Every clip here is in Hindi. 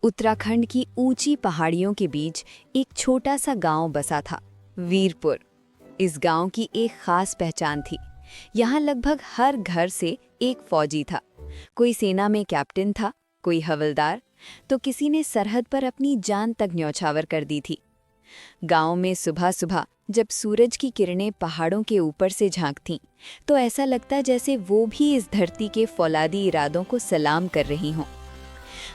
उत्तराखंड की ऊंची पहाड़ियों के बीच एक छोटा सा गांव बसा था, वीरपुर। इस गांव की एक खास पहचान थी। यहाँ लगभग हर घर से एक फौजी था। कोई सेना में कैप्टन था, कोई हवलदार, तो किसी ने सरहद पर अपनी जान तक न्यौछावर कर दी थी। गांव में सुबह सुबह जब सूरज की किरणें पहाड़ों के ऊपर से झांकतीं, तो ऐसा लगता जैसे वो भी इस धरती के फौलादी इरादों को सलाम कर रही हों।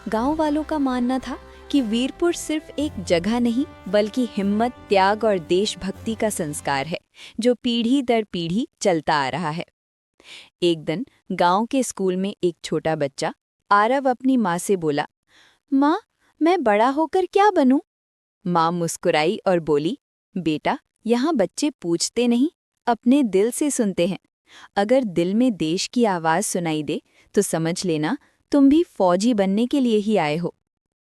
गांव वालों का मानना था कि वीरपुर सिर्फ एक जगह नहीं, बल्कि हिम्मत, त्याग और देशभक्ति का संस्कार है, जो पीढ़ी दर पीढ़ी चलता आ रहा है। एक दिन गांव के स्कूल में एक छोटा बच्चा आरव अपनी माँ से बोला, माँ, मैं बड़ा होकर क्या बनूं? माँ मुस्कुराई और बोली, बेटा, यहाँ बच्चे पूछते नहीं, अपने दिल से सुनते हैं। अगर दिल में देश की आवाज़ सुनाई दे तो समझ लेना तुम भी फौजी बनने के लिए ही आए हो।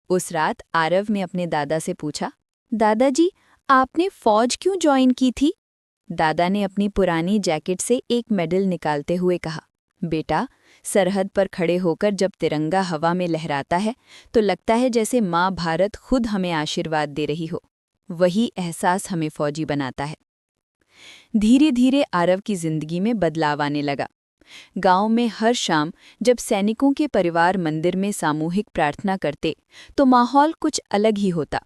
उस रात आरव ने अपने दादा से पूछा, दादाजी, आपने फौज क्यों ज्वाइन की थी? दादा ने अपनी पुरानी जैकेट से एक मेडल निकालते हुए कहा, बेटा, सरहद पर खड़े होकर जब तिरंगा हवा में लहराता है तो लगता है जैसे माँ भारत खुद हमें आशीर्वाद दे रही हो। वही एहसास हमें फौजी बनाता है। धीरे धीरे आरव की जिंदगी में बदलाव आने लगा। गांव में हर शाम जब सैनिकों के परिवार मंदिर में सामूहिक प्रार्थना करते तो माहौल कुछ अलग ही होता।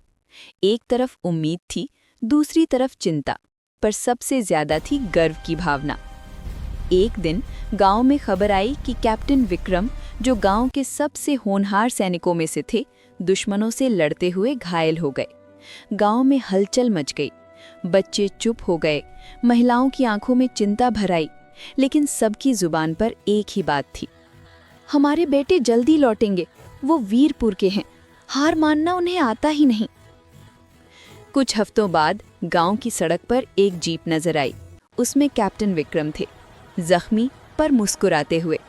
एक तरफ उम्मीद थी, दूसरी तरफ चिंता, पर सबसे ज्यादा थी गर्व की भावना। एक दिन गांव में खबर आई कि कैप्टन विक्रम, जो गांव के सबसे होनहार सैनिकों में से थे, दुश्मनों से लड़ते हुए घायल हो गए। गांव में हलचल मच गई। बच्चे चुप हो गए, महिलाओं की आंखों में चिंता भर आई, लेकिन सबकी जुबान पर एक ही बात थी, हमारे बेटे जल्दी लौटेंगे, वो वीरपुर के हैं, हार मानना उन्हें आता ही नहीं। कुछ हफ्तों बाद गांव की सड़क पर एक जीप नजर आई। उसमें कैप्टन विक्रम थे, जख्मी पर मुस्कुराते हुए।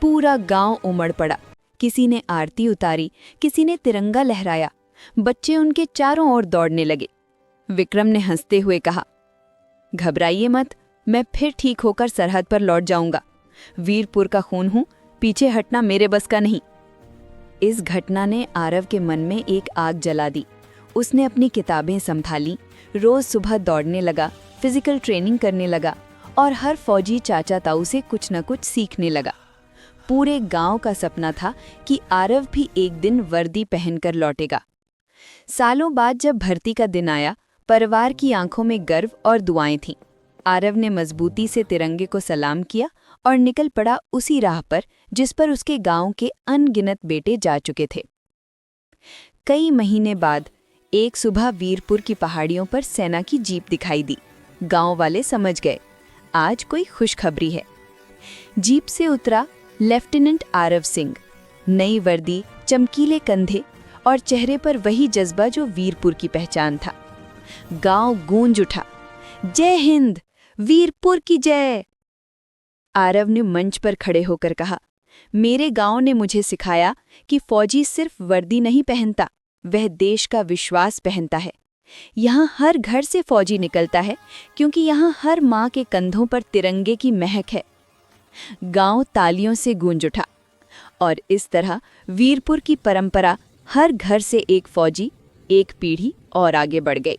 पूरा गांव उमड़ पड़ा। किसी ने आरती उतारी, किसी ने तिरंगा लहराया। बच्चे उनके चारों ओर दौड़ने लगे। विक्रम ने हंसते हुए कहा, घबराइए मत, मैं फिर ठीक होकर सरहद पर लौट जाऊंगा। वीरपुर का खून हूं, पीछे हटना मेरे बस का नहीं। इस घटना ने आरव के मन में एक आग जला दी। उसने अपनी किताबें संभाली, रोज सुबह दौड़ने लगा, फिजिकल ट्रेनिंग करने लगा और हर फौजी चाचा ताऊ से कुछ न कुछ सीखने लगा। पूरे गांव का सपना था कि आरव भी एक दिन वर्दी पहनकर लौटेगा। सालों बाद जब भर्ती का दिन आया, परिवार की आंखों में गर्व और दुआएं थीं। आरव ने मजबूती से तिरंगे को सलाम किया और निकल पड़ा उसी राह पर जिस पर उसके गांव के अनगिनत बेटे जा चुके थे। कई महीने बाद एक सुबह वीरपुर की पहाड़ियों पर सेना की जीप दिखाई दी। गांव वाले समझ गए, आज कोई खुशखबरी है। जीप से उतरा लेफ्टिनेंट आरव सिंह। नई वर्दी, चमकीले कंधे और चेहरे पर वही जज्बा जो वीरपुर की पहचान था। गांव गूंज उठा, जय हिंद, वीरपुर की जय। आरव ने मंच पर खड़े होकर कहा, मेरे गांव ने मुझे सिखाया कि फौजी सिर्फ वर्दी नहीं पहनता, वह देश का विश्वास पहनता है। यहाँ हर घर से फौजी निकलता है क्योंकि यहाँ हर माँ के कंधों पर तिरंगे की महक है। गांव तालियों से गूंज उठा और इस तरह वीरपुर की परंपरा, हर घर से एक फौजी, एक पीढ़ी और आगे बढ़ गई।